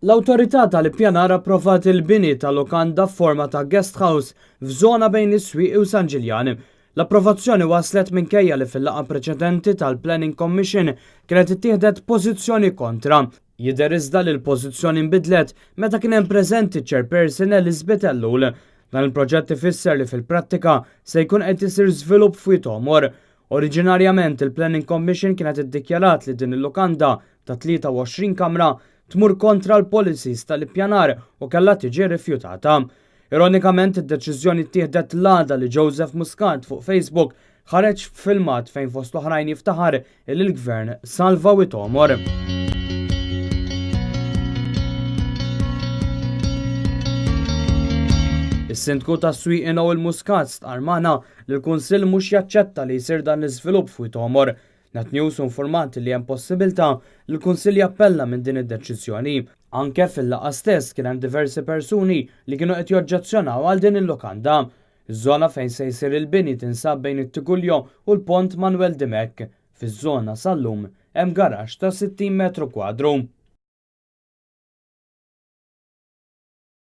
L-awtorità tal-ippjanar approvat il-bini tal-lokanda f'forma ta' guest house f'żona bejn is-Swieq u San Ġiljan. L-approvazzjoni waslet minkejja li fil-laqgħa preċedenti tal-Planning Commission kienet ittieħdet pożizzjoni kontra. Jidher iżda li l-pożizzjoni nbidlet meta kien hemm preżenti chairperson Elizabeth Ellul. Dan il-proġett ifisser li fil-prattika se jkun qed isir żvilupp f'Witomor. Oriġinarjament il-Planning Commission kienet iddikjarat li din il-lokanda ta' 23 kamra tmur kontra l-policies tal-ippjanar u kellha tiġi rifjutata. Ironikament id-deċiżjoni ttieħdet l-għada li Joseph Muscat fuq Facebook ħareġ filmat fejn fost oħrajn jiftaħar il-gvern salva Witomor. Is-Sindku tas-Swieq Inow Muscat stqarmana li l-Kunsill mhux jaċċetta li jsir dan l-iżvilupp f'Witomor. NetNews informat li hemm possibilità li l-Kunsill jappella minn din id-deċiżjoni. Anke fil-laqgħa stess kien hemm diversi persuni li kienu qed joġġezzjonaw għal din il-lokanda. Iż-żona fejn se jsir il-bini tinsab bejn it-Tiguljo u l-Pont Manuel Dimek. Fiż-żona sal-lum hemm garaxx ta' 60 metru kwadru.